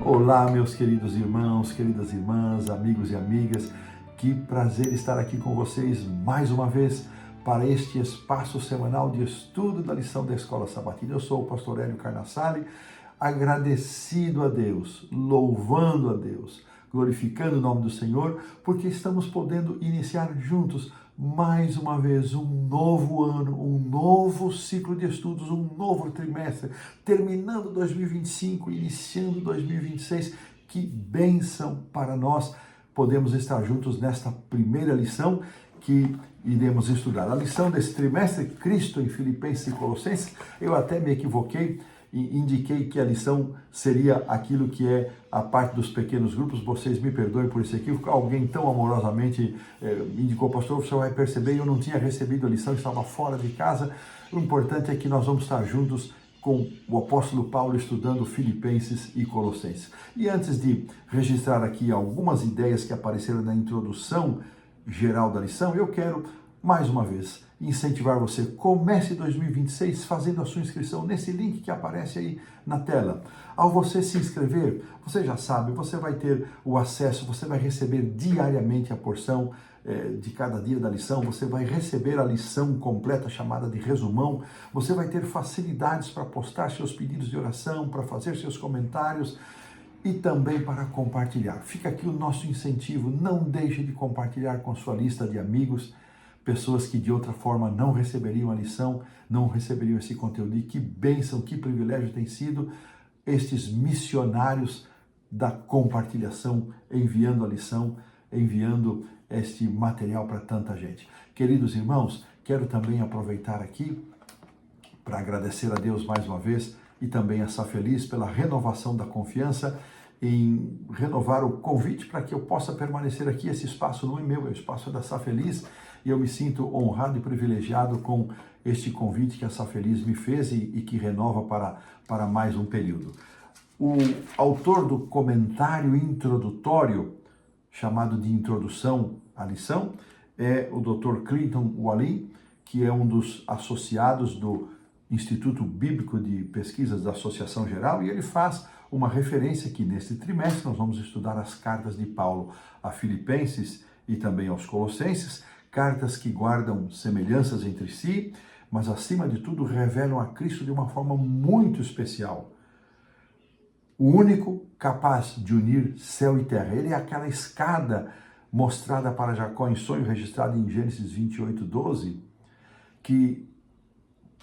Olá, meus queridos irmãos, queridas irmãs, amigos e amigas. Que prazer estar aqui com vocês mais uma vez para este espaço semanal de estudo da lição da Escola Sabatina. Eu sou o pastor Hélio Carnassale, agradecido a Deus, louvando a Deus, glorificando o nome do Senhor, porque estamos podendo iniciar juntos mais uma vez um novo ano, um novo ciclo de estudos, um novo trimestre, terminando 2025, iniciando 2026. Que bênção para nós podemos estar juntos nesta primeira lição que iremos estudar. A lição desse trimestre, Cristo em Filipenses e Colossenses. Eu até me equivoquei e indiquei que a lição seria aquilo que é a parte dos pequenos grupos. Vocês me perdoem por esse equívoco. Alguém tão amorosamente indicou, pastor, você vai perceber, eu não tinha recebido a lição, estava fora de casa. O importante é que nós vamos estar juntos com o apóstolo Paulo estudando Filipenses e Colossenses. E antes de registrar aqui algumas ideias que apareceram na introdução geral da lição, eu quero, mais uma vez, incentivar você. Comece 2026 fazendo a sua inscrição nesse link que aparece aí na tela. Ao você se inscrever, você já sabe, você vai ter o acesso, você vai receber diariamente a porção de cada dia da lição, você vai receber a lição completa chamada de resumão, você vai ter facilidades para postar seus pedidos de oração, para fazer seus comentários e também para compartilhar. Fica aqui o nosso incentivo, não deixe de compartilhar com sua lista de amigos, pessoas que de outra forma não receberiam a lição, não receberiam esse conteúdo. E que bênção, que privilégio tem sido estes missionários da compartilhação, enviando a lição, enviando este material para tanta gente. Queridos irmãos, quero também aproveitar aqui para agradecer a Deus mais uma vez e também a Safeliz pela renovação da confiança em renovar o convite para que eu possa permanecer aqui. Esse espaço não é meu, é o espaço da Safeliz, e eu me sinto honrado e privilegiado com este convite que a Safeliz me fez e que renova para mais um período. O autor do comentário introdutório, chamado de Introdução à Lição, é o Dr. Clinton Wallin, que é um dos associados do Instituto Bíblico de Pesquisas da Associação Geral, e ele faz uma referência que neste trimestre nós vamos estudar as cartas de Paulo a Filipenses e também aos Colossenses, cartas que guardam semelhanças entre si, mas acima de tudo revelam a Cristo de uma forma muito especial. O único capaz de unir céu e terra. Ele é aquela escada mostrada para Jacó em sonho, registrada em Gênesis 28:12, que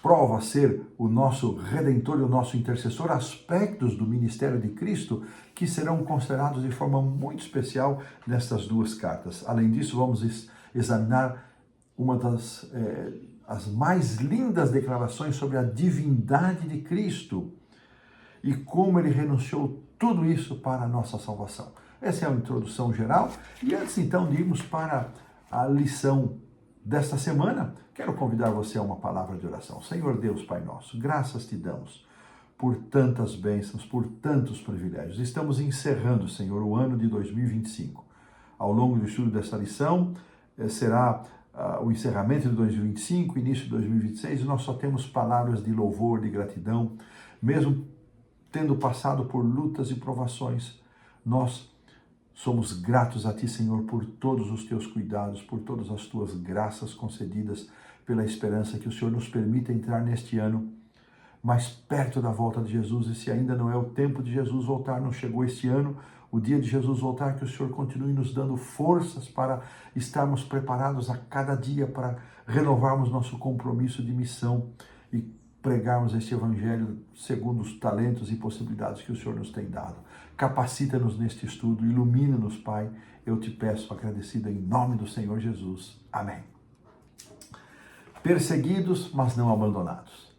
prova ser o nosso Redentor e o nosso intercessor, aspectos do ministério de Cristo que serão considerados de forma muito especial nestas duas cartas. Além disso, vamos examinar uma das as mais lindas declarações sobre a divindade de Cristo e como ele renunciou tudo isso para a nossa salvação. Essa é a introdução geral. E antes então de irmos para a lição desta semana, quero convidar você a uma palavra de oração. Senhor Deus, Pai nosso, graças te damos por tantas bênçãos, por tantos privilégios. Estamos encerrando, Senhor, o ano de 2025. Ao longo do estudo desta lição, será o encerramento de 2025, início de 2026, e nós só temos palavras de louvor, de gratidão, mesmo tendo passado por lutas e provações. Nós somos gratos a Ti, Senhor, por todos os Teus cuidados, por todas as Tuas graças concedidas, pela esperança que o Senhor nos permita entrar neste ano mais perto da volta de Jesus. E se ainda não é o tempo de Jesus voltar, não chegou este ano, o dia de Jesus voltar, que o Senhor continue nos dando forças para estarmos preparados a cada dia para renovarmos nosso compromisso de missão e pregarmos este evangelho segundo os talentos e possibilidades que o Senhor nos tem dado. Capacita-nos neste estudo, ilumina-nos, Pai. Eu te peço, agradecido em nome do Senhor Jesus. Amém. Perseguidos, mas não abandonados.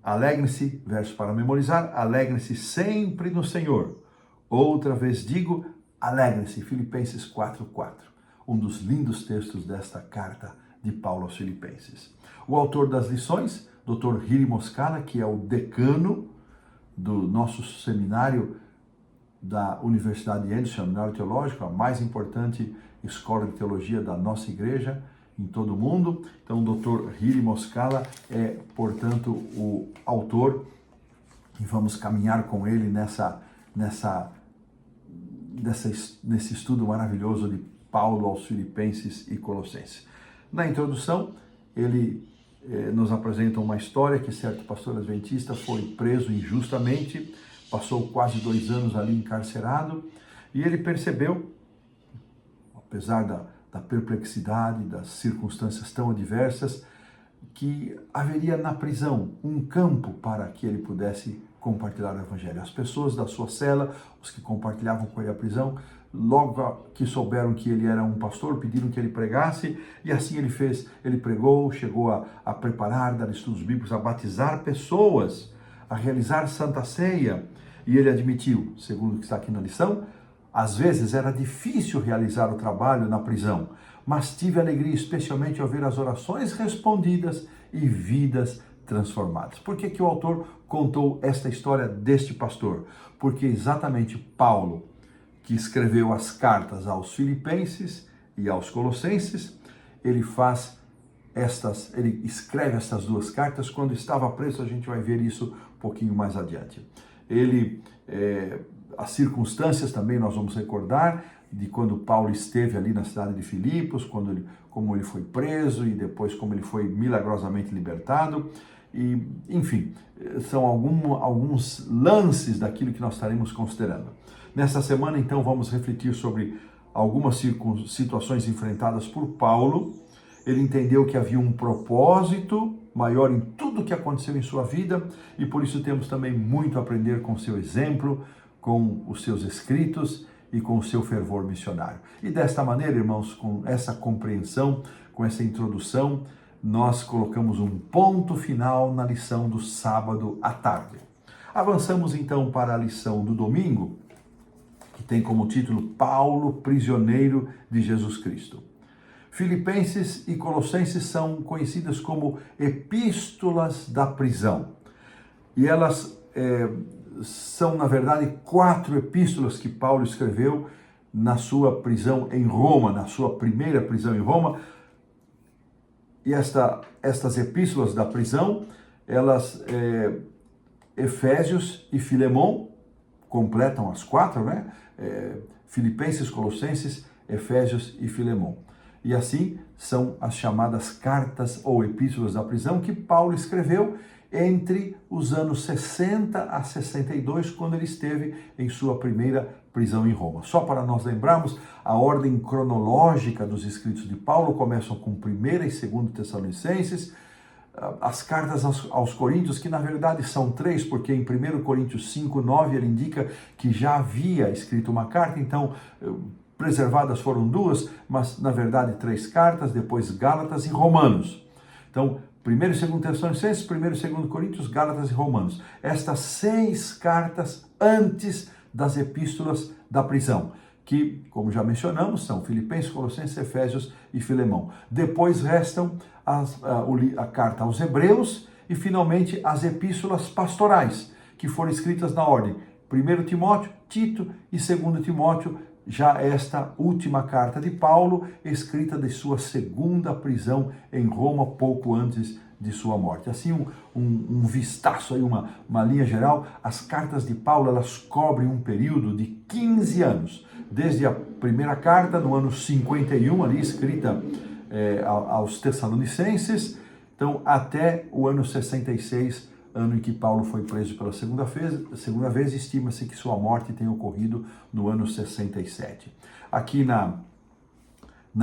Alegrem-se, verso para memorizar, alegrem-se sempre no Senhor. Outra vez digo, alegrem-se, Filipenses 4:4. Um dos lindos textos desta carta de Paulo aos Filipenses. O autor das lições, Dr. Hiri Moscala, que é o decano do nosso seminário da Universidade de Yale, Seminário Teológico, a mais importante escola de teologia da nossa igreja em todo o mundo. Então, o Dr. Hiri Moscala é, portanto, o autor, e vamos caminhar com ele nesse estudo maravilhoso de Paulo aos Filipenses e Colossenses. Na introdução, ele nos apresenta uma história que certo pastor adventista foi preso injustamente, passou quase 2 anos ali encarcerado, e ele percebeu, apesar da perplexidade, das circunstâncias tão adversas, que haveria na prisão um campo para que ele pudesse compartilhar o evangelho. As pessoas da sua cela, os que compartilhavam com ele a prisão, logo que souberam que ele era um pastor, pediram que ele pregasse, e assim ele fez. Ele pregou, chegou a preparar, dar estudos bíblicos, a batizar pessoas, a realizar Santa Ceia, e ele admitiu, segundo o que está aqui na lição, às vezes era difícil realizar o trabalho na prisão, mas tive alegria especialmente ao ver as orações respondidas e vidas transformadas. Por que o autor contou esta história deste pastor? Porque exatamente Paulo, que escreveu as cartas aos Filipenses e aos Colossenses, ele escreve estas 2 cartas quando estava preso. A gente vai ver isso um pouquinho mais adiante. As circunstâncias também nós vamos recordar de quando Paulo esteve ali na cidade de Filipos, como ele foi preso e depois como ele foi milagrosamente libertado. E, enfim, são alguns lances daquilo que nós estaremos considerando. Nesta semana, então, vamos refletir sobre algumas situações enfrentadas por Paulo. Ele entendeu que havia um propósito maior em tudo o que aconteceu em sua vida e por isso temos também muito a aprender com seu exemplo, com os seus escritos e com o seu fervor missionário. E desta maneira, irmãos, com essa compreensão, com essa introdução, nós colocamos um ponto final na lição do sábado à tarde. Avançamos então para a lição do domingo, que tem como título Paulo, prisioneiro de Jesus Cristo. Filipenses e Colossenses são conhecidas como epístolas da prisão. E elas são, na verdade, 4 epístolas que Paulo escreveu na sua prisão em Roma, na sua primeira prisão em Roma. E estas epístolas da prisão, elas, Efésios e Filemão, completam as 4, né? Filipenses, Colossenses, Efésios e Filemão. E assim são as chamadas cartas ou epístolas da prisão que Paulo escreveu entre os anos 60 a 62, quando ele esteve em sua primeira prisão em Roma. Só para nós lembrarmos, a ordem cronológica dos escritos de Paulo começam com 1ª e 2ª Tessalonicenses, as cartas aos Coríntios, que na verdade são 3, porque em 1 Coríntios 5, 9, ele indica que já havia escrito uma carta, então preservadas foram 2, mas na verdade 3 cartas, depois Gálatas e Romanos. Então, 1 e 2 Tessalonicenses, 1 e 2 Coríntios, Gálatas e Romanos. Estas 6 cartas antes das epístolas da prisão, que, como já mencionamos, são Filipenses, Colossenses, Efésios e Filemão. Depois restam a carta aos Hebreus e, finalmente, as epístolas pastorais, que foram escritas na ordem 1 Timóteo, Tito e 2 Timóteo, já esta última carta de Paulo, escrita de sua 2ª prisão em Roma, pouco antes de sua morte. Assim, um vistaço, aí, uma linha geral. As cartas de Paulo, elas cobrem um período de 15 anos, desde a primeira carta, no ano 51, ali escrita aos Tessalonicenses, então até o ano 66, ano em que Paulo foi preso pela segunda vez, estima-se que sua morte tenha ocorrido no ano 67. Aqui na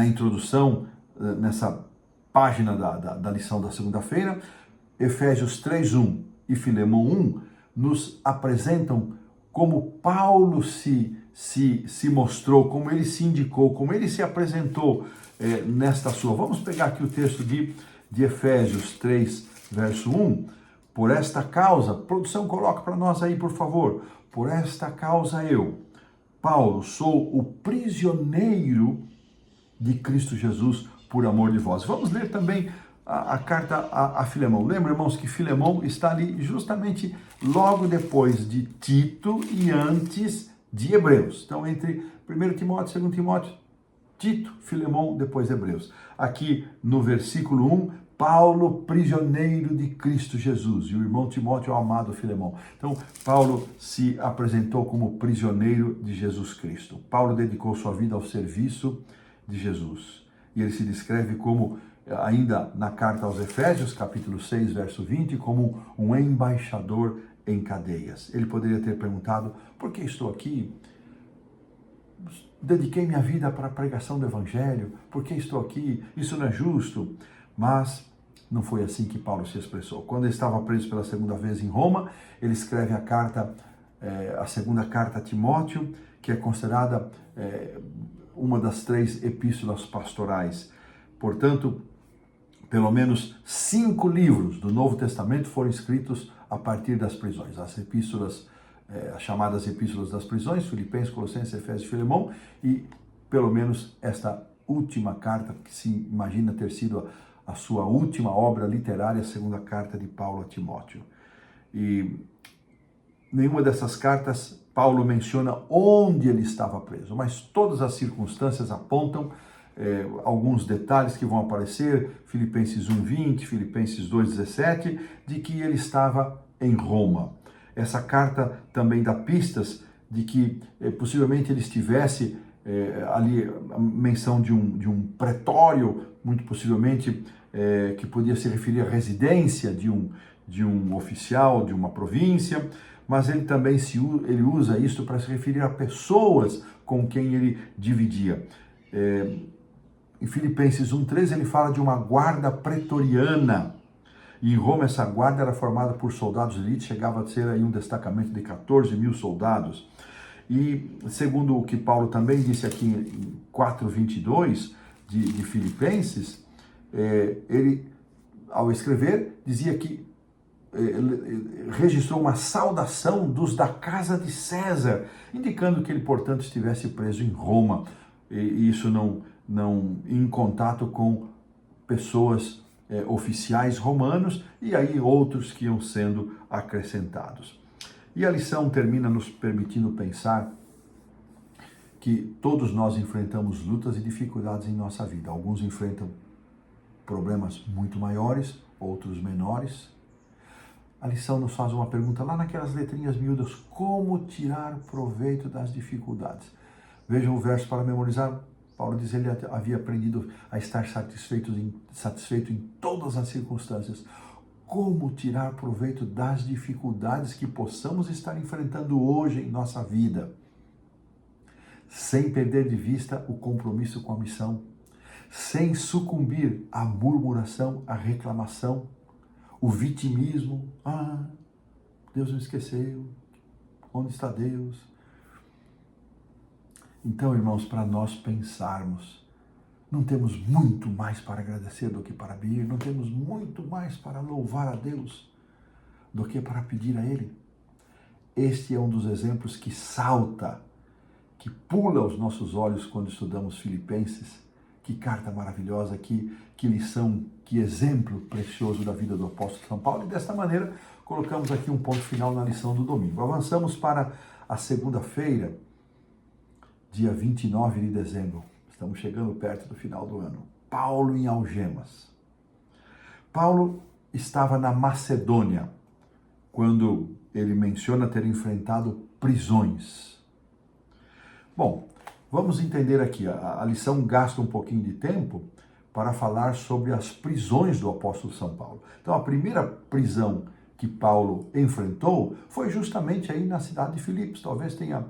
introdução, nessa página da lição da segunda-feira, Efésios 3:1 e Filemão 1 nos apresentam como Paulo se mostrou, como ele se indicou, como ele se apresentou nesta sua. Vamos pegar aqui o texto de Efésios 3, verso 1. Por esta causa, produção, coloca para nós aí, por favor. Por esta causa eu, Paulo, sou o prisioneiro de Cristo Jesus por amor de vós. Vamos ler também a carta a Filemão. Lembra, irmãos, que Filemão está ali justamente logo depois de Tito e antes de Hebreus. Então, entre 1 Timóteo, 2 Timóteo, Tito, Filemão, depois Hebreus. Aqui no versículo 1, Paulo, prisioneiro de Cristo Jesus, e o irmão Timóteo, o amado Filemão. Então, Paulo se apresentou como prisioneiro de Jesus Cristo. Paulo dedicou sua vida ao serviço de Jesus. E ele se descreve como, ainda na carta aos Efésios, capítulo 6, verso 20, como um embaixador em cadeias. Ele poderia ter perguntado: por que estou aqui? Dediquei minha vida para a pregação do Evangelho, por que estou aqui? Isso não é justo. Mas não foi assim que Paulo se expressou. Quando ele estava preso pela segunda vez em Roma, ele escreve a segunda carta a Timóteo, que é considerada uma das 3 epístolas pastorais. Portanto, pelo menos 5 livros do Novo Testamento foram escritos a partir das prisões. As epístolas, as chamadas epístolas das prisões, Filipenses, Colossenses, Efésios e Filemão, e pelo menos esta última carta, que se imagina ter sido a sua última obra literária, a segunda carta de Paulo a Timóteo. E nenhuma dessas cartas Paulo menciona onde ele estava preso, mas todas as circunstâncias apontam alguns detalhes que vão aparecer, Filipenses 1:20, Filipenses 2:17, de que ele estava em Roma. Essa carta também dá pistas de que possivelmente ele estivesse ali, a menção de um pretório, muito possivelmente, que podia se referir à residência de um oficial de uma província, mas ele também ele usa isso para se referir a pessoas com quem ele dividia. Em Filipenses 1:13 ele fala de uma guarda pretoriana. E em Roma essa guarda era formada por soldados de elite, chegava a ser aí um destacamento de 14.000 soldados. E segundo o que Paulo também disse aqui em 4:22 de Filipenses, ele, ao escrever, dizia que registrou uma saudação dos da casa de César, indicando que ele, portanto, estivesse preso em Roma. E isso não em contato com pessoas oficiais romanos, e aí outros que iam sendo acrescentados. E a lição termina nos permitindo pensar que todos nós enfrentamos lutas e dificuldades em nossa vida. Alguns enfrentam problemas muito maiores, outros menores. A lição nos faz uma pergunta lá naquelas letrinhas miúdas: como tirar proveito das dificuldades? Vejam o verso para memorizar. Paulo diz que ele havia aprendido a estar satisfeito em todas as circunstâncias. Como tirar proveito das dificuldades que possamos estar enfrentando hoje em nossa vida, sem perder de vista o compromisso com a missão, sem sucumbir à murmuração, à reclamação, o vitimismo. Deus me esqueceu, onde está Deus? Então, irmãos, para nós pensarmos, não temos muito mais para agradecer do que para pedir, não temos muito mais para louvar a Deus do que para pedir a Ele. Este é um dos exemplos que salta, que pula aos nossos olhos quando estudamos Filipenses. Que carta maravilhosa, que lição, que exemplo precioso da vida do apóstolo São Paulo. E desta maneira, colocamos aqui um ponto final na lição do domingo. Avançamos para a segunda-feira, dia 29 de dezembro. Estamos chegando perto do final do ano. Paulo em algemas. Paulo estava na Macedônia quando ele menciona ter enfrentado prisões. Bom, vamos entender aqui. A lição gasta um pouquinho de tempo para falar sobre as prisões do apóstolo São Paulo. Então, a primeira prisão que Paulo enfrentou foi justamente aí na cidade de Filipos. Talvez tenha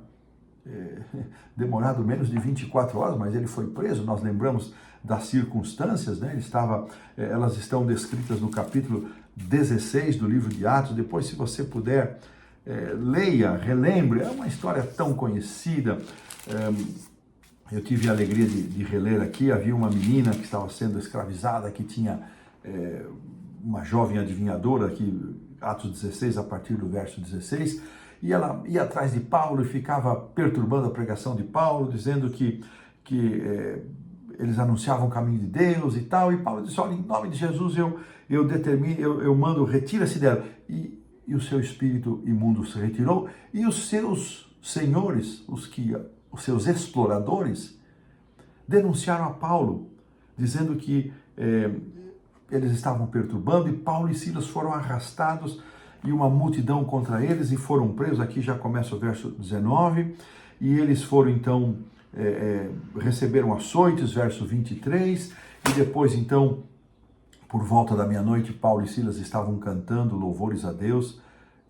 demorado menos de 24 horas, mas ele foi preso. Nós lembramos das circunstâncias, né? Elas estão descritas no capítulo 16 do livro de Atos. Depois, se você puder, leia, relembre. É uma história tão conhecida. Eu tive a alegria de reler aqui. Havia uma menina que estava sendo escravizada, que tinha uma jovem adivinhadora, aqui, Atos 16, a partir do verso 16, e ela ia atrás de Paulo e ficava perturbando a pregação de Paulo, dizendo que eles anunciavam o caminho de Deus e tal, e Paulo disse: olha, em nome de Jesus eu mando, retira-se dela. E o seu espírito imundo se retirou, e os seus senhores, os seus exploradores, denunciaram a Paulo, dizendo que eles estavam perturbando e Paulo e Silas foram arrastados e uma multidão contra eles e foram presos. Aqui já começa o verso 19, e eles foram então, receberam açoites, verso 23, e depois então, por volta da meia-noite, Paulo e Silas estavam cantando louvores a Deus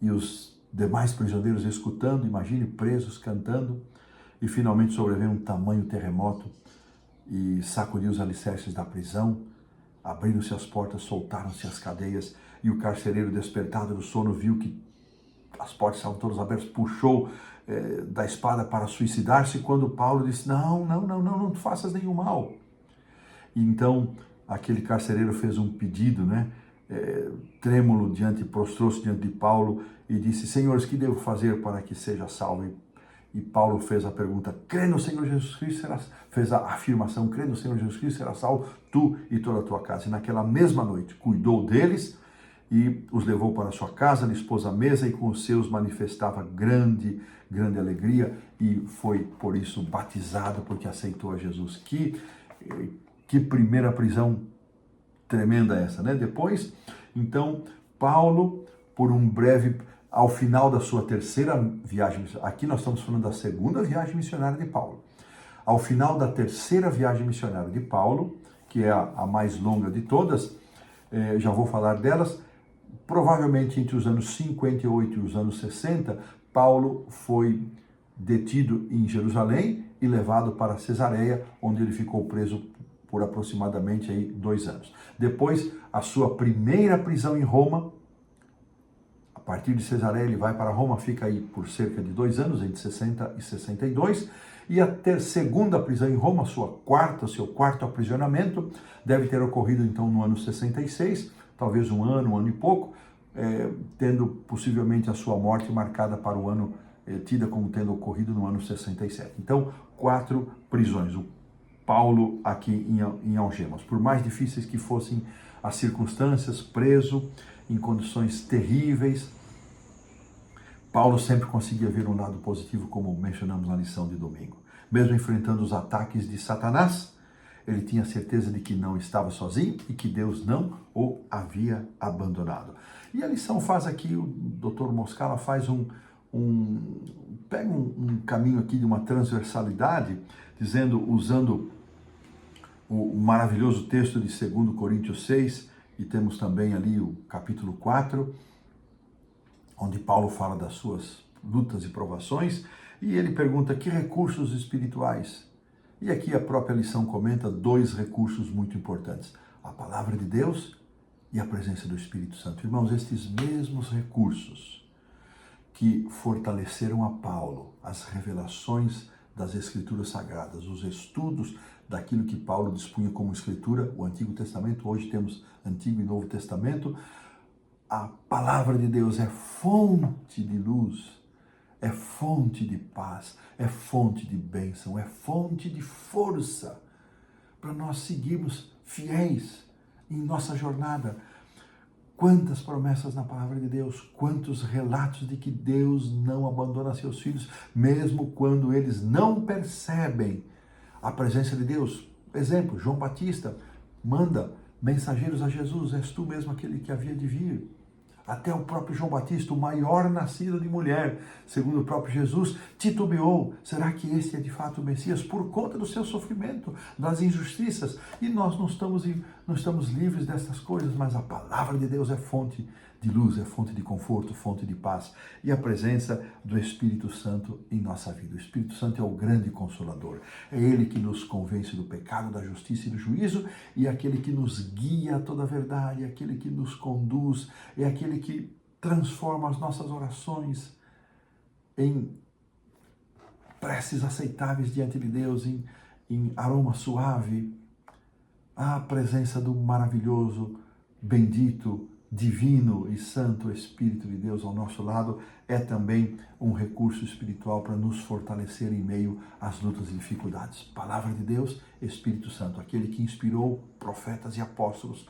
e os demais prisioneiros escutando, imagine, presos cantando, e finalmente sobreveio um tamanho terremoto e sacudiu os alicerces da prisão, abriram-se as portas, soltaram-se as cadeias, e o carcereiro, despertado do sono, viu que as portas estavam todas abertas, puxou da espada para suicidar-se, quando Paulo disse, não faças nenhum mal. E então aquele carcereiro fez um pedido, trêmulo prostrou-se diante de Paulo e disse, senhores, que devo fazer para que seja salvo? E Paulo fez a pergunta, crê no Senhor Jesus Cristo, fez a afirmação, crê no Senhor Jesus Cristo, será salvo tu e toda a tua casa. E naquela mesma noite cuidou deles e os levou para a sua casa, lhes pôs a mesa e com os seus manifestava grande alegria, e foi por isso batizado, porque aceitou a Jesus. Que primeira prisão tremenda essa, Depois, então, Paulo, por um breve, ao final da sua terceira viagem, aqui nós estamos falando da segunda viagem missionária de Paulo. Ao final da terceira viagem missionária de Paulo, que é a mais longa de todas, já vou falar delas, provavelmente entre os anos 58 e os anos 60, Paulo foi detido em Jerusalém e levado para Cesareia, onde ele ficou preso por aproximadamente 2 anos. Depois, a sua primeira prisão em Roma, a partir de Cesareia ele vai para Roma, fica aí por cerca de 2 anos, entre 60 e 62, e a segunda prisão em Roma, seu quarto aprisionamento, deve ter ocorrido então no ano 66, talvez um ano e pouco, tendo possivelmente a sua morte marcada para o ano, tida como tendo ocorrido no ano 67. Então, 4 prisões. O Paulo aqui em algemas. Por mais difíceis que fossem as circunstâncias, preso em condições terríveis, Paulo sempre conseguia ver um lado positivo, como mencionamos na lição de domingo. Mesmo enfrentando os ataques de Satanás, ele tinha certeza de que não estava sozinho e que Deus não o havia abandonado. E a lição faz aqui, o Dr. Moscala faz pega um caminho aqui de uma transversalidade, usando o maravilhoso texto de 2 Coríntios 6, e temos também ali o capítulo 4, onde Paulo fala das suas lutas e provações, e ele pergunta que recursos espirituais. E aqui a própria lição comenta 2 recursos muito importantes: a palavra de Deus e a presença do Espírito Santo. Irmãos, estes mesmos recursos que fortaleceram a Paulo, as revelações das Escrituras Sagradas, os estudos daquilo que Paulo dispunha como Escritura, o Antigo Testamento, hoje temos Antigo e Novo Testamento, a palavra de Deus é fonte de luz, é fonte de paz, é fonte de bênção, é fonte de força para nós seguirmos fiéis em nossa jornada. Quantas promessas na palavra de Deus, quantos relatos de que Deus não abandona seus filhos, mesmo quando eles não percebem a presença de Deus. Exemplo, João Batista manda mensageiros a Jesus, és tu mesmo aquele que havia de vir. Até o próprio João Batista, o maior nascido de mulher, segundo o próprio Jesus, titubeou. Será que este é de fato o Messias? Por conta do seu sofrimento, das injustiças. E nós não estamos livres dessas coisas, mas a palavra de Deus é fonte de luz, é fonte de conforto, fonte de paz. E a presença do Espírito Santo em nossa vida. O Espírito Santo é o grande consolador. É Ele que nos convence do pecado, da justiça e do juízo, e é aquele que nos guia a toda a verdade, é aquele que nos conduz, é aquele que transforma as nossas orações em preces aceitáveis diante de Deus, em aroma suave. A presença do maravilhoso, bendito, divino e santo Espírito de Deus ao nosso lado é também um recurso espiritual para nos fortalecer em meio às lutas e dificuldades. Palavra de Deus, Espírito Santo, aquele que inspirou profetas e apóstolos.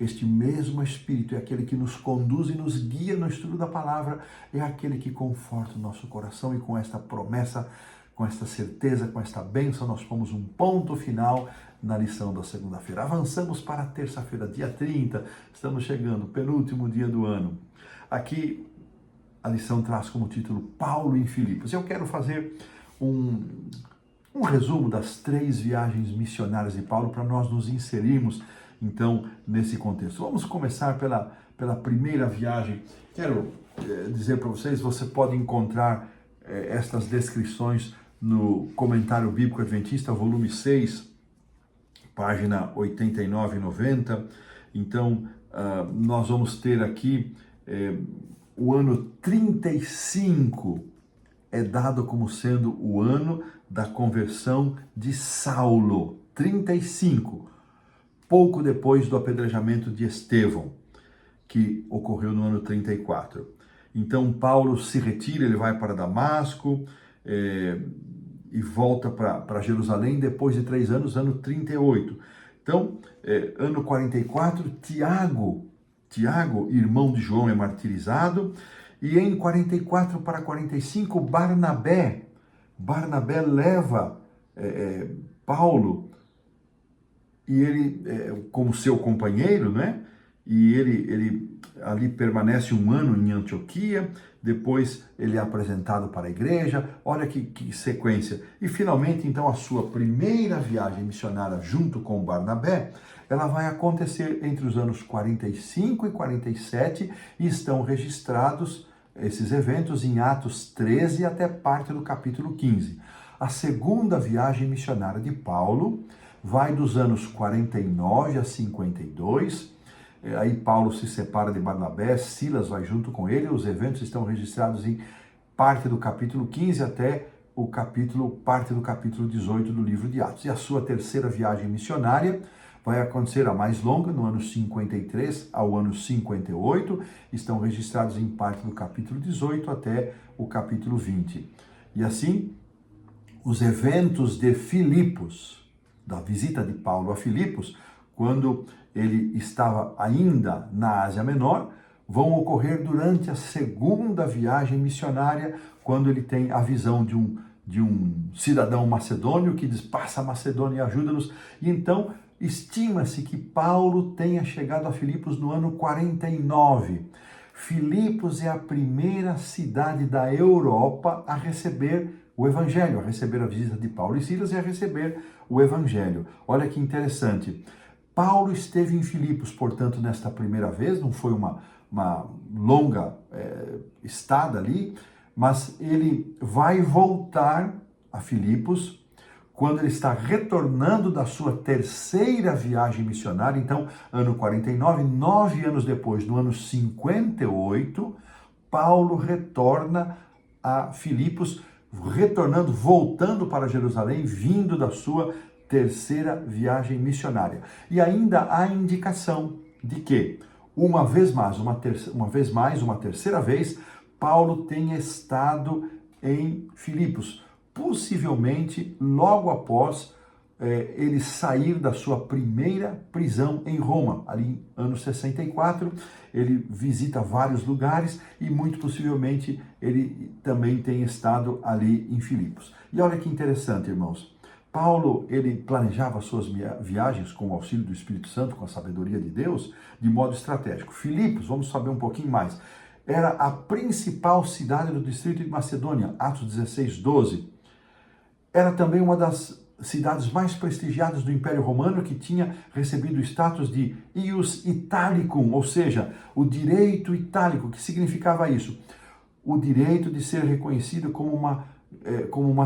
Este mesmo Espírito é aquele que nos conduz e nos guia no estudo da palavra, é aquele que conforta o nosso coração, e com esta promessa, com esta certeza, com esta bênção, nós pomos um ponto final na lição da segunda-feira. Avançamos para a terça-feira, dia 30, estamos chegando, penúltimo dia do ano. Aqui a lição traz como título Paulo em Filipos. Eu quero fazer um resumo das 3 viagens missionárias de Paulo para nós nos inserirmos, então, nesse contexto. Vamos começar pela primeira viagem. Quero dizer para vocês, você pode encontrar estas descrições no Comentário Bíblico Adventista, volume 6, página 89 e 90. Então, nós vamos ter aqui o ano 35 é dado como sendo o ano da conversão de Saulo. 35, pouco depois do apedrejamento de Estevão, que ocorreu no ano 34. Então, Paulo se retira, ele vai para Damasco e volta para Jerusalém depois de 3 anos, ano 38. Então, ano 44, Tiago, irmão de João, é martirizado, e em 44 para 45, Barnabé leva Paulo, e ele, como seu companheiro, né? E ele ali permanece 1 ano em Antioquia, depois ele é apresentado para a igreja, olha que sequência. E finalmente, então, a sua primeira viagem missionária junto com Barnabé, ela vai acontecer entre os anos 45 e 47, e estão registrados esses eventos em Atos 13 até parte do capítulo 15. A segunda viagem missionária de Paulo vai dos anos 49 a 52, aí Paulo se separa de Barnabé, Silas vai junto com ele, os eventos estão registrados em parte do capítulo 15 até parte do capítulo 18 do livro de Atos. E a sua terceira viagem missionária vai acontecer, a mais longa, no ano 53 ao ano 58, estão registrados em parte do capítulo 18 até o capítulo 20. E assim, os eventos de Filipos, da visita de Paulo a Filipos, quando ele estava ainda na Ásia Menor, vão ocorrer durante a segunda viagem missionária, quando ele tem a visão de um cidadão macedônio que diz: passa a Macedônia e ajuda-nos. E então, estima-se que Paulo tenha chegado a Filipos no ano 49. Filipos é a primeira cidade da Europa a receber o Evangelho, a receber a visita de Paulo e Silas e a receber o Evangelho. Olha que interessante. Paulo esteve em Filipos, portanto, nesta primeira vez, não foi uma longa estada ali, mas ele vai voltar a Filipos quando ele está retornando da sua terceira viagem missionária. Então, ano 49, 9 anos depois, no ano 58, Paulo retorna a Filipos, voltando para Jerusalém, vindo da sua terceira viagem missionária. E ainda há indicação de que, uma terceira vez, Paulo tenha estado em Filipos, possivelmente logo após ele sair da sua primeira prisão em Roma, ali em ano 64, ele visita vários lugares e muito possivelmente ele também tem estado ali em Filipos. E olha que interessante, irmãos, Paulo, ele planejava suas viagens com o auxílio do Espírito Santo, com a sabedoria de Deus, de modo estratégico. Filipos, vamos saber um pouquinho mais, era a principal cidade do distrito de Macedônia, Atos 16, 12. Era também uma das cidades mais prestigiadas do Império Romano, que tinha recebido o status de ius Italicum, ou seja, o direito itálico. Que significava isso? O direito de ser reconhecido como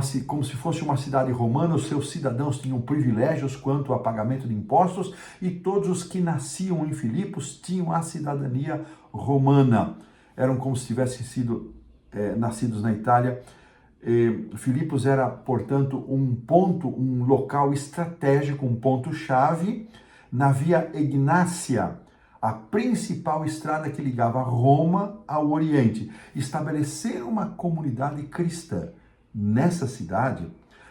se fosse uma cidade romana. Os seus cidadãos tinham privilégios quanto a pagamento de impostos, e todos os que nasciam em Filipos tinham a cidadania romana. Eram como se tivessem sido nascidos na Itália. Filipos era, portanto, um local estratégico, um ponto-chave na Via Egnácia, a principal estrada que ligava Roma ao Oriente. Estabelecer uma comunidade cristã nessa cidade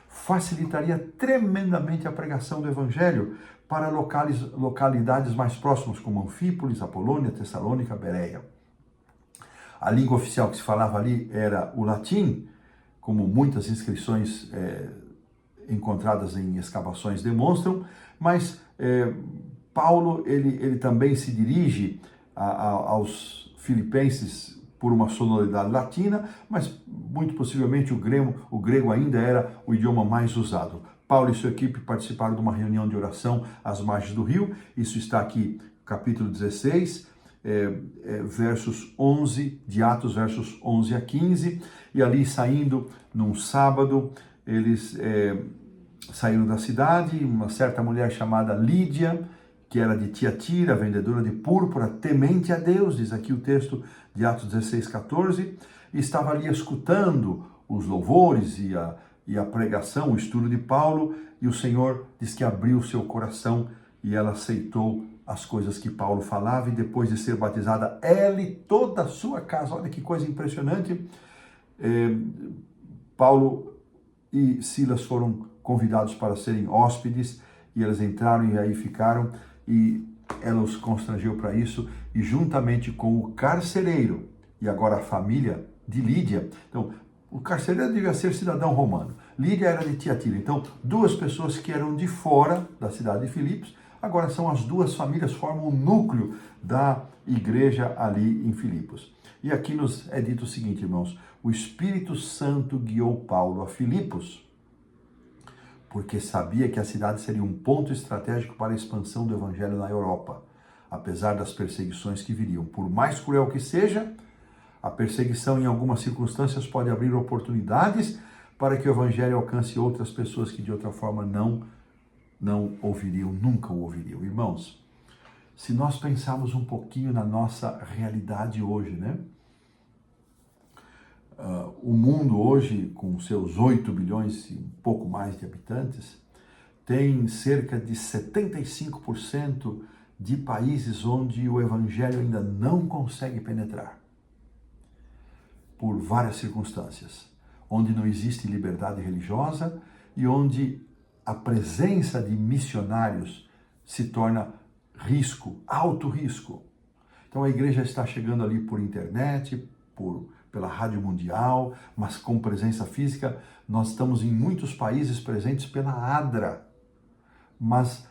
facilitaria tremendamente a pregação do Evangelho para localidades mais próximas, como Anfípolis, Apolônia, Tessalônica, Bereia. A língua oficial que se falava ali era o latim, como muitas inscrições encontradas em escavações demonstram, mas Paulo ele também se dirige aos filipenses por uma sonoridade latina, mas muito possivelmente o grego ainda era o idioma mais usado. Paulo e sua equipe participaram de uma reunião de oração às margens do rio, isso está aqui capítulo 16, versos 11, de Atos, versos 11 a 15, e ali saindo num sábado, eles saíram da cidade, uma certa mulher chamada Lídia, que era de Tiatira, vendedora de púrpura, temente a Deus, diz aqui o texto de Atos 16, 14, e estava ali escutando os louvores e a pregação, o estudo de Paulo, e o Senhor diz que abriu o seu coração e ela aceitou as coisas que Paulo falava, e depois de ser batizada, ela e toda a sua casa, olha que coisa impressionante, Paulo e Silas foram convidados para serem hóspedes, e eles entraram e aí ficaram, e ela os constrangeu para isso, e juntamente com o carcereiro, e agora a família de Lídia, então, o carcereiro devia ser cidadão romano, Lídia era de Tiatira, então, duas pessoas que eram de fora da cidade de Filipos, agora são as duas famílias, formam o núcleo da igreja ali em Filipos. E aqui nos é dito o seguinte, irmãos, o Espírito Santo guiou Paulo a Filipos, porque sabia que a cidade seria um ponto estratégico para a expansão do evangelho na Europa, apesar das perseguições que viriam. Por mais cruel que seja, a perseguição em algumas circunstâncias pode abrir oportunidades para que o evangelho alcance outras pessoas que de outra forma não ouviriam, nunca o ouviriam. Irmãos, se nós pensarmos um pouquinho na nossa realidade hoje, né? O mundo hoje, com seus 8 bilhões e um pouco mais de habitantes, tem cerca de 75% de países onde o evangelho ainda não consegue penetrar, por várias circunstâncias, onde não existe liberdade religiosa e onde a presença de missionários se torna risco, alto risco. Então a igreja está chegando ali por internet, pela Rádio Mundial, mas com presença física. Nós estamos em muitos países presentes pela ADRA, mas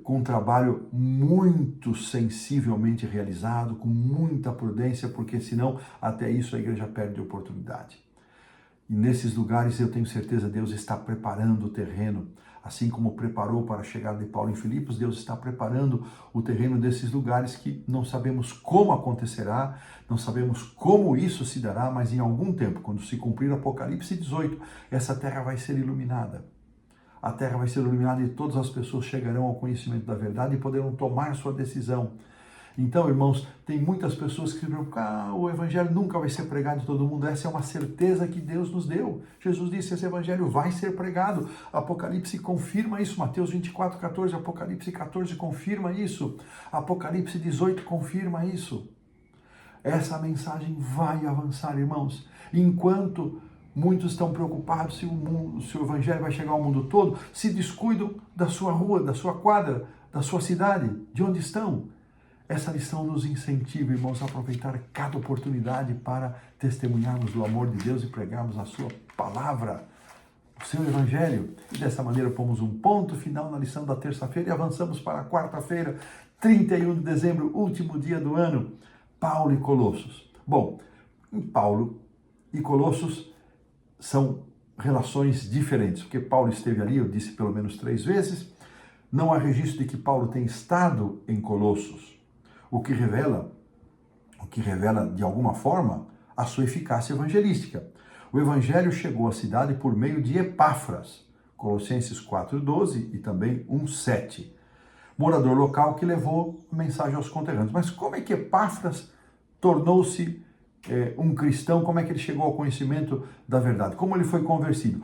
com um trabalho muito sensivelmente realizado, com muita prudência, porque senão até isso a igreja perde oportunidade. E nesses lugares eu tenho certeza Deus está preparando o terreno, assim como preparou para a chegada de Paulo em Filipos, Deus está preparando o terreno desses lugares que não sabemos como acontecerá, não sabemos como isso se dará, mas em algum tempo, quando se cumprir Apocalipse 18, essa terra vai ser iluminada. A terra vai ser iluminada e todas as pessoas chegarão ao conhecimento da verdade e poderão tomar sua decisão. Então, irmãos, tem muitas pessoas que se preocupam, o evangelho nunca vai ser pregado em todo mundo. Essa é uma certeza que Deus nos deu. Jesus disse, esse evangelho vai ser pregado. Apocalipse confirma isso. Mateus 24, 14, Apocalipse 14 confirma isso. Apocalipse 18 confirma isso. Essa mensagem vai avançar, irmãos. Enquanto muitos estão preocupados se o evangelho vai chegar ao mundo todo, se descuidam da sua rua, da sua quadra, da sua cidade, de onde estão. Essa lição nos incentiva, irmãos, a aproveitar cada oportunidade para testemunharmos do amor de Deus e pregarmos a sua palavra, o seu evangelho. E dessa maneira pomos um ponto final na lição da terça-feira e avançamos para a quarta-feira, 31 de dezembro, último dia do ano, Paulo e Colossos. Bom, em Paulo e Colossos são relações diferentes, porque Paulo esteve ali, eu disse pelo menos 3 vezes, não há registro de que Paulo tenha estado em Colossos, o que revela de alguma forma a sua eficácia evangelística. O evangelho chegou à cidade por meio de Epáfras, Colossenses 4:12 e também 1:7, morador local que levou a mensagem aos conterrâneos. Mas como é que Epáfras tornou-se um cristão? Como é que ele chegou ao conhecimento da verdade? Como ele foi convertido?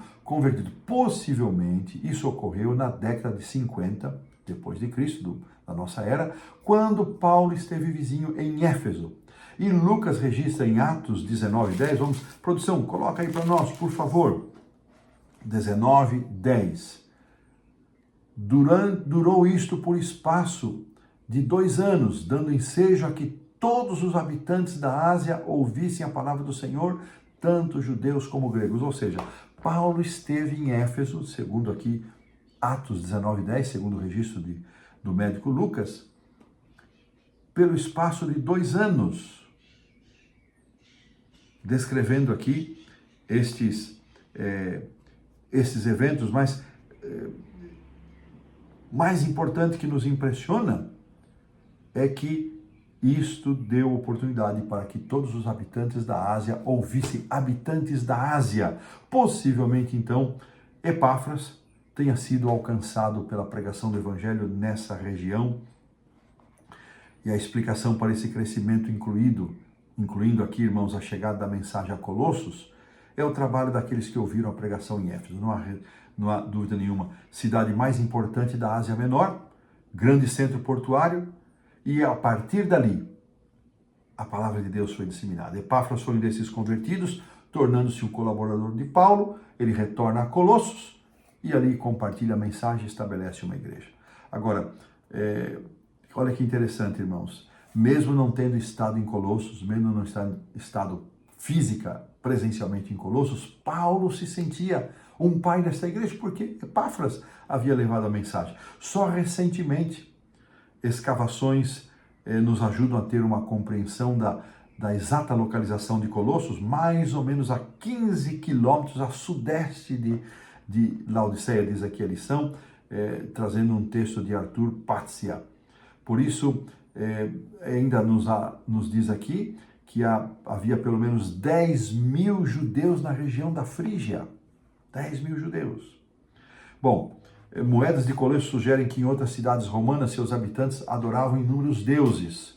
Possivelmente, isso ocorreu na década de 50, depois de Cristo, da nossa era, quando Paulo esteve vizinho em Éfeso. E Lucas registra em Atos 19:10, vamos, produção, coloca aí para nós, por favor, 19:10. Durou isto por espaço de 2 anos, dando ensejo a que todos os habitantes da Ásia ouvissem a palavra do Senhor, tanto judeus como gregos. Ou seja, Paulo esteve em Éfeso, segundo aqui Atos 19:10, segundo o registro do médico Lucas, pelo espaço de 2 anos, descrevendo aqui estes eventos, mas mais importante que nos impressiona é que isto deu oportunidade para que todos os habitantes da Ásia ouvissem, habitantes da Ásia. Possivelmente, então, Epáfras tenha sido alcançado pela pregação do Evangelho nessa região. E a explicação para esse crescimento incluindo aqui, irmãos, a chegada da mensagem a Colossos, é o trabalho daqueles que ouviram a pregação em Éfeso. Não há dúvida nenhuma. Cidade mais importante da Ásia Menor, grande centro portuário, e a partir dali, a palavra de Deus foi disseminada. Epáfras foi um desses convertidos, tornando-se um colaborador de Paulo. Ele retorna a Colossos e ali compartilha a mensagem e estabelece uma igreja. Agora, olha que interessante, irmãos. Mesmo não tendo estado em Colossos, mesmo não estado física, presencialmente em Colossos, Paulo se sentia um pai dessa igreja, porque Epáfras havia levado a mensagem. Só recentemente, escavações nos ajudam a ter uma compreensão da exata localização de Colossos, mais ou menos a 15 quilômetros a sudeste de Laodiceia, diz aqui a lição, trazendo um texto de Arthur Patzia. Por isso, ainda nos diz aqui que havia pelo menos 10.000 judeus na região da Frígia. 10.000 judeus. Bom, moedas de Colossos sugerem que em outras cidades romanas seus habitantes adoravam inúmeros deuses.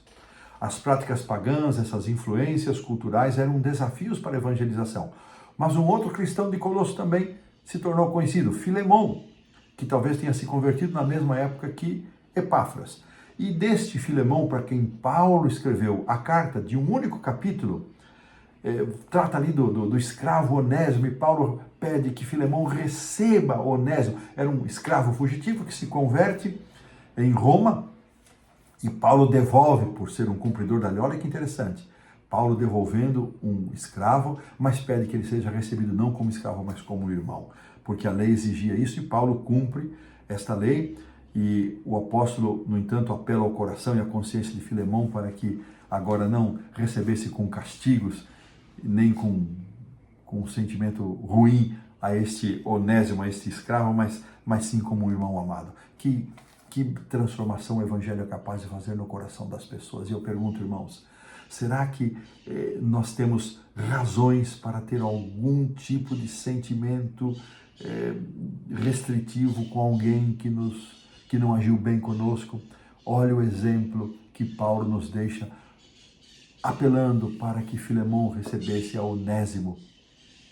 As práticas pagãs, essas influências culturais eram desafios para a evangelização. Mas um outro cristão de Colossos também se tornou conhecido, Filemão, que talvez tenha se convertido na mesma época que Epáfras. E deste Filemão, para quem Paulo escreveu a carta de um único capítulo, trata ali do escravo Onésimo, e Paulo pede que Filemão receba Onésimo. Era um escravo fugitivo que se converte em Roma, e Paulo devolve, por ser um cumpridor da lei. Olha que interessante. Paulo devolvendo um escravo, mas pede que ele seja recebido não como escravo, mas como irmão, porque a lei exigia isso, e Paulo cumpre esta lei. E o apóstolo, no entanto, apela ao coração e à consciência de Filemão para que agora não recebesse com castigos, nem com um sentimento ruim a este Onésimo, a este escravo, mas sim como um irmão amado. Que transformação o Evangelho é capaz de fazer no coração das pessoas. E eu pergunto, irmãos, será que nós temos razões para ter algum tipo de sentimento restritivo com alguém que não agiu bem conosco? Olha o exemplo que Paulo nos deixa, apelando para que Filemão recebesse a Onésimo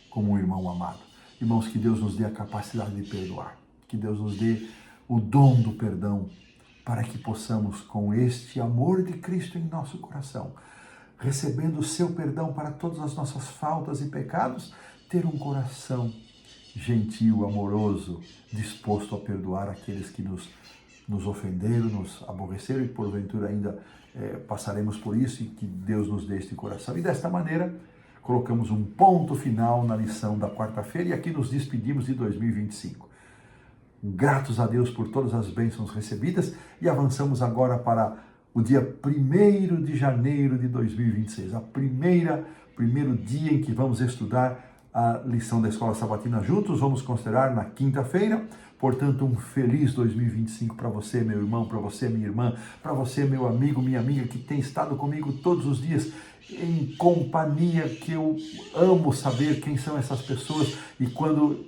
como um irmão amado. Irmãos, que Deus nos dê a capacidade de perdoar, que Deus nos dê o dom do perdão, para que possamos, com este amor de Cristo em nosso coração, recebendo o seu perdão para todas as nossas faltas e pecados, ter um coração gentil, amoroso, disposto a perdoar aqueles que nos ofenderam, nos aborreceram, e porventura ainda passaremos por isso, e que Deus nos dê este coração. E desta maneira, colocamos um ponto final na lição da quarta-feira, e aqui nos despedimos de 2025. Gratos a Deus por todas as bênçãos recebidas, e avançamos agora para o dia 1º de janeiro de 2026, primeiro dia em que vamos estudar a lição da Escola Sabatina juntos. Vamos considerar na quinta-feira. Portanto, um feliz 2025 para você, meu irmão, para você, minha irmã, para você, meu amigo, minha amiga, que tem estado comigo todos os dias, em companhia, que eu amo saber quem são essas pessoas, e quando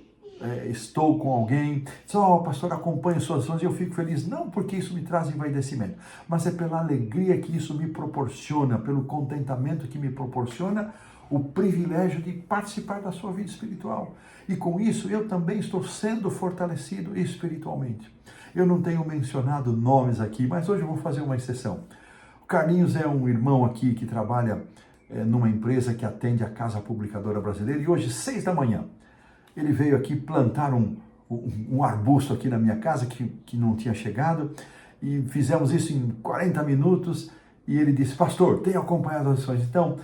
estou com alguém, diz: pastor, acompanhe suas ações, e eu fico feliz, não porque isso me traz envaidecimento, mas é pela alegria que isso me proporciona, pelo contentamento que me proporciona o privilégio de participar da sua vida espiritual. E com isso eu também estou sendo fortalecido espiritualmente. Eu não tenho mencionado nomes aqui, mas hoje eu vou fazer uma exceção. O Carlinhos é um irmão aqui que trabalha numa empresa que atende a Casa Publicadora Brasileira, e hoje, 6 da manhã, ele veio aqui plantar um arbusto aqui na minha casa que não tinha chegado, e fizemos isso em 40 minutos, e ele disse: pastor, tenho acompanhado as lições. Então,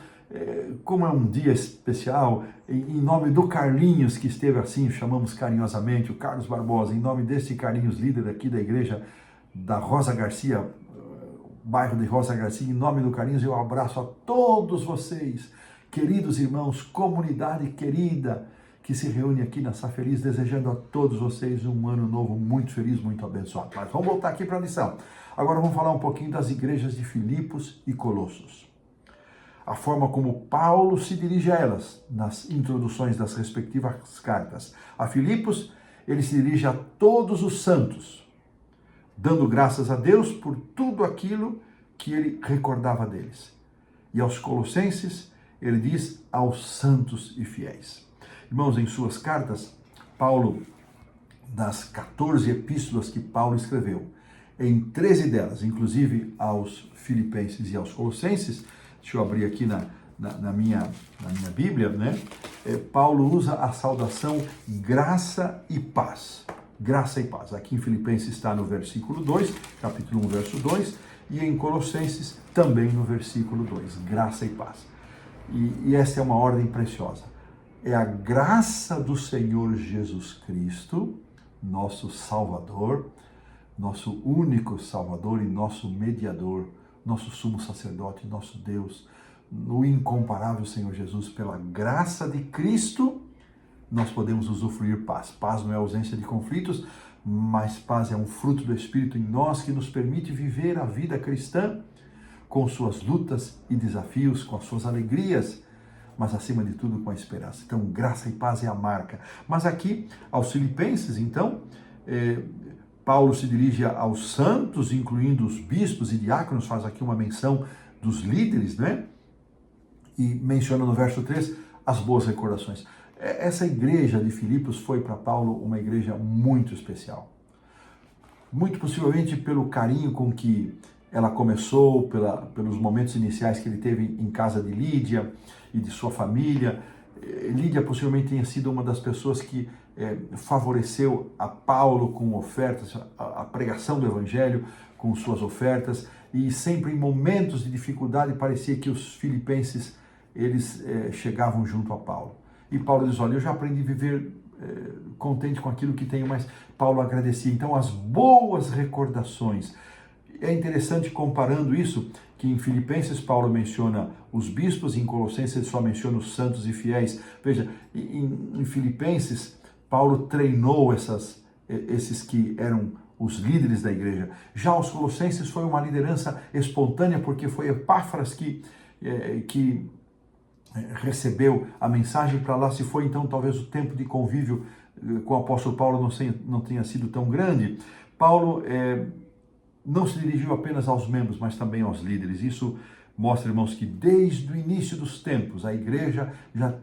como é um dia especial, em nome do Carlinhos, que esteve assim, chamamos carinhosamente, o Carlos Barbosa, em nome desse Carlinhos, líder aqui da igreja da Rosa Garcia, bairro de Rosa Garcia, em nome do Carlinhos, eu abraço a todos vocês, queridos irmãos, comunidade querida, que se reúne aqui na Sá Feliz, desejando a todos vocês um ano novo muito feliz, muito abençoado. Mas vamos voltar aqui para a lição. Agora vamos falar um pouquinho das igrejas de Filipos e Colossos. A forma como Paulo se dirige a elas nas introduções das respectivas cartas. A Filipos, ele se dirige a todos os santos, dando graças a Deus por tudo aquilo que ele recordava deles. E aos Colossenses, ele diz aos santos e fiéis. Irmãos, em suas cartas, Paulo, das 14 epístolas que Paulo escreveu, em 13 delas, inclusive aos Filipenses e aos Colossenses, deixa eu abrir aqui na minha Bíblia, né? Paulo usa a saudação graça e paz. Graça e paz. Aqui em Filipenses está no versículo 2, capítulo 1, verso 2, e em Colossenses também no versículo 2, graça e paz. E essa é uma ordem preciosa. É a graça do Senhor Jesus Cristo, nosso Salvador, nosso único Salvador e nosso mediador, nosso sumo sacerdote, nosso Deus, no incomparável Senhor Jesus, pela graça de Cristo, nós podemos usufruir paz. Paz não é ausência de conflitos, mas paz é um fruto do Espírito em nós que nos permite viver a vida cristã com suas lutas e desafios, com as suas alegrias, mas acima de tudo com a esperança. Então, graça e paz é a marca. Mas aqui, aos Filipenses, então, Paulo se dirige aos santos, incluindo os bispos e diáconos, faz aqui uma menção dos líderes, né? E menciona no verso 3 as boas recordações. Essa igreja de Filipos foi para Paulo uma igreja muito especial. Muito possivelmente pelo carinho com que ela começou, pelos momentos iniciais que ele teve em casa de Lídia e de sua família. Lídia possivelmente tenha sido uma das pessoas que favoreceu a Paulo com ofertas, a pregação do Evangelho com suas ofertas, e sempre em momentos de dificuldade parecia que os filipenses, eles chegavam junto a Paulo. E Paulo diz, olha, eu já aprendi a viver contente com aquilo que tenho, mas Paulo agradecia. Então, as boas recordações. É interessante comparando isso, que em Filipenses Paulo menciona os bispos, em Colossenses ele só menciona os santos e fiéis. Veja, em Filipenses, Paulo treinou esses que eram os líderes da igreja. Já os Colossenses foi uma liderança espontânea, porque foi Epáfras que recebeu a mensagem para lá. Se foi então talvez o tempo de convívio com o apóstolo Paulo não tenha sido tão grande. Paulo não se dirigiu apenas aos membros, mas também aos líderes. Isso mostra, irmãos, que desde o início dos tempos a igreja já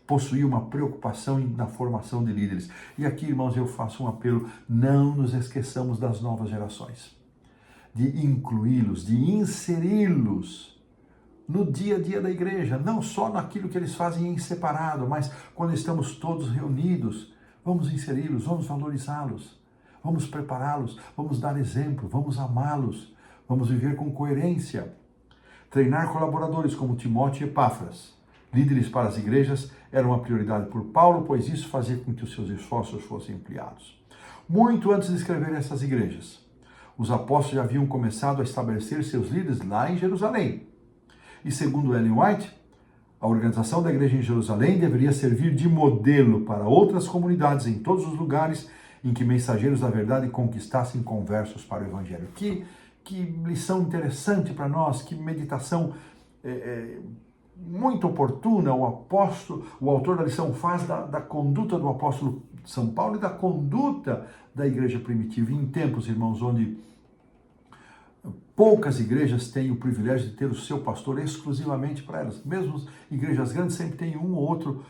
possuía uma preocupação na formação de líderes. E aqui, irmãos, eu faço um apelo: não nos esqueçamos das novas gerações, de incluí-los, de inseri-los no dia a dia da igreja, não só naquilo que eles fazem em separado, mas quando estamos todos reunidos, vamos inseri-los, vamos valorizá-los. Vamos prepará-los, vamos dar exemplo, vamos amá-los, vamos viver com coerência. Treinar colaboradores como Timóteo e Epáfras, líderes para as igrejas, era uma prioridade por Paulo, pois isso fazia com que os seus esforços fossem ampliados. Muito antes de escrever essas igrejas, os apóstolos já haviam começado a estabelecer seus líderes lá em Jerusalém. E segundo Ellen White, a organização da igreja em Jerusalém deveria servir de modelo para outras comunidades em todos os lugares em que mensageiros da verdade conquistassem conversos para o Evangelho. Que lição interessante para nós, que meditação muito oportuna o autor da lição faz da conduta do apóstolo São Paulo e da conduta da igreja primitiva. Em tempos, irmãos, onde poucas igrejas têm o privilégio de ter o seu pastor exclusivamente para elas. Mesmo igrejas grandes sempre tem um ou outro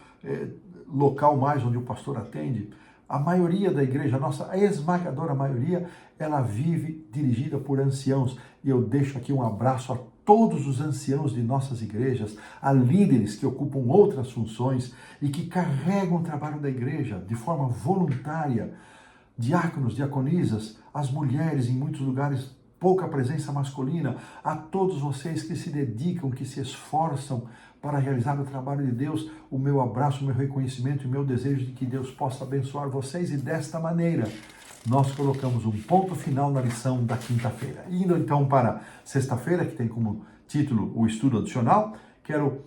local mais onde o pastor atende. A maioria da igreja, a esmagadora maioria, ela vive dirigida por anciãos. E eu deixo aqui um abraço a todos os anciãos de nossas igrejas, a líderes que ocupam outras funções e que carregam o trabalho da igreja de forma voluntária. Diáconos, diaconisas, as mulheres em muitos lugares pouca presença masculina, a todos vocês que se dedicam, que se esforçam para realizar o trabalho de Deus, o meu abraço, o meu reconhecimento e o meu desejo de que Deus possa abençoar vocês. E desta maneira, nós colocamos um ponto final na lição da quinta-feira. Indo então para sexta-feira, que tem como título o estudo adicional, quero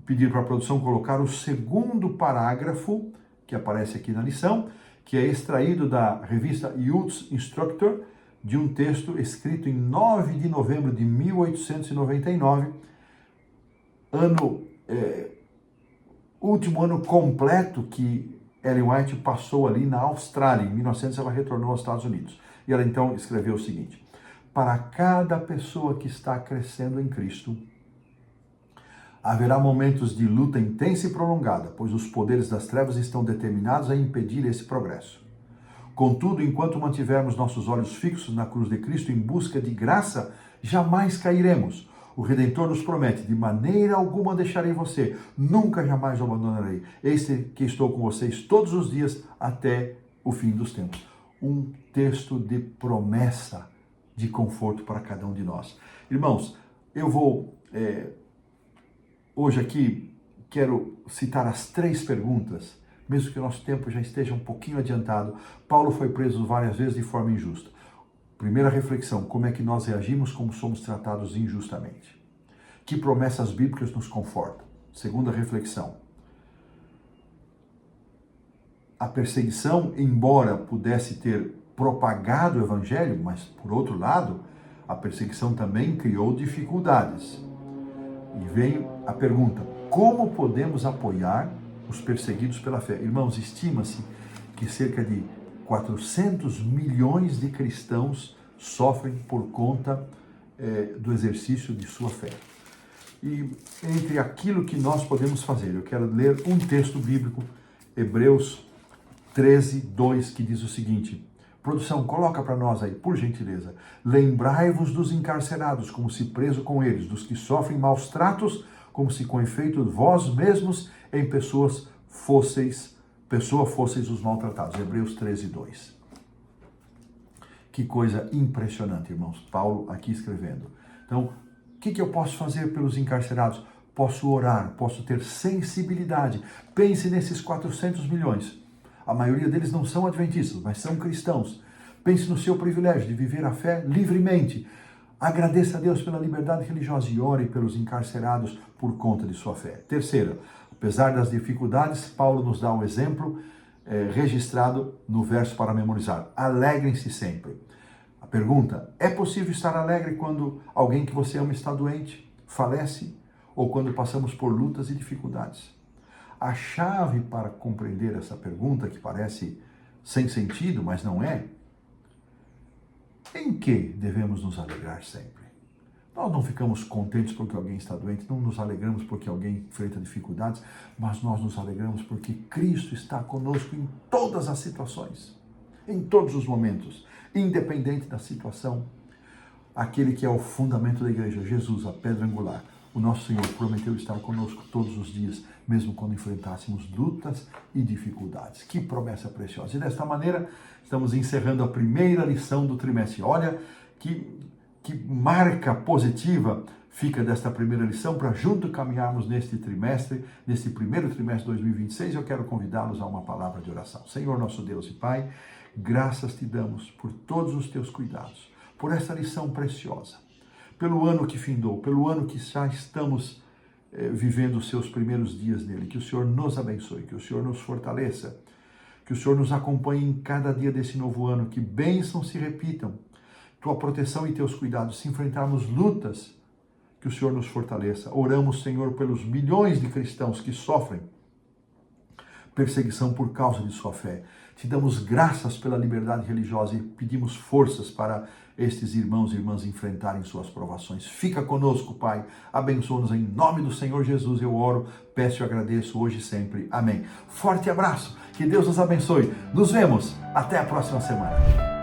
pedir para a produção colocar o segundo parágrafo que aparece aqui na lição, que é extraído da revista Youth Instructor, de um texto escrito em 9 de novembro de 1899, último ano completo que Ellen White passou ali na Austrália. Em 1900 ela retornou aos Estados Unidos. E ela então escreveu o seguinte: para cada pessoa que está crescendo em Cristo, haverá momentos de luta intensa e prolongada, pois os poderes das trevas estão determinados a impedir esse progresso. Contudo, enquanto mantivermos nossos olhos fixos na cruz de Cristo em busca de graça, jamais cairemos. O Redentor nos promete: de maneira alguma deixarei você, nunca jamais o abandonarei. Eis que estou com vocês todos os dias até o fim dos tempos. Um texto de promessa, de conforto para cada um de nós. Irmãos, eu vou, hoje aqui, quero citar as 3 perguntas, mesmo que o nosso tempo já esteja um pouquinho adiantado. Paulo foi preso várias vezes de forma injusta. Primeira reflexão: como é que nós reagimos como somos tratados injustamente? Que promessas bíblicas nos confortam? Segunda reflexão: a perseguição, embora pudesse ter propagado o evangelho, mas por outro lado, a perseguição também criou dificuldades. E vem a pergunta: como podemos apoiar os perseguidos pela fé? Irmãos, estima-se que cerca de 400 milhões de cristãos sofrem por conta do exercício de sua fé. E entre aquilo que nós podemos fazer, eu quero ler um texto bíblico, Hebreus 13, 2, que diz o seguinte. Produção, coloca para nós aí, por gentileza. Lembrai-vos dos encarcerados, como se preso com eles, dos que sofrem maus tratos, como se com efeito vós mesmos em pessoa fosseis os maltratados. Hebreus 13, 2. Que coisa impressionante, irmãos. Paulo aqui escrevendo. Então, o que eu posso fazer pelos encarcerados? Posso orar, posso ter sensibilidade. Pense nesses 400 milhões. A maioria deles não são adventistas, mas são cristãos. Pense no seu privilégio de viver a fé livremente. Agradeça a Deus pela liberdade religiosa e ore pelos encarcerados por conta de sua fé. Terceira, apesar das dificuldades, Paulo nos dá um exemplo registrado no verso para memorizar. Alegrem-se sempre. A pergunta: é possível estar alegre quando alguém que você ama está doente, falece, ou quando passamos por lutas e dificuldades? A chave para compreender essa pergunta, que parece sem sentido, mas não é: em que devemos nos alegrar sempre? Nós não ficamos contentes porque alguém está doente, não nos alegramos porque alguém enfrenta dificuldades, mas nós nos alegramos porque Cristo está conosco em todas as situações, em todos os momentos, independente da situação. Aquele que é o fundamento da igreja, Jesus, a pedra angular, o nosso Senhor prometeu estar conosco todos os dias, mesmo quando enfrentássemos lutas e dificuldades. Que promessa preciosa! E desta maneira, estamos encerrando a primeira lição do trimestre. Olha que marca positiva fica desta primeira lição para junto caminharmos neste trimestre, neste primeiro trimestre de 2026. Eu quero convidá-los a uma palavra de oração. Senhor, nosso Deus e Pai, graças te damos por todos os teus cuidados, por esta lição preciosa, pelo ano que findou, pelo ano que já estamos vivendo os seus primeiros dias nele. Que o Senhor nos abençoe, que o Senhor nos fortaleça, que o Senhor nos acompanhe em cada dia desse novo ano, que bênçãos se repitam, tua proteção e teus cuidados, se enfrentarmos lutas, que o Senhor nos fortaleça. Oramos, Senhor, pelos milhões de cristãos que sofrem perseguição por causa de sua fé. Te damos graças pela liberdade religiosa e pedimos forças para estes irmãos e irmãs enfrentarem suas provações. Fica conosco, Pai. Abençoa-nos em nome do Senhor Jesus. Eu oro, peço e agradeço hoje e sempre. Amém. Forte abraço. Que Deus nos abençoe. Nos vemos. Até a próxima semana.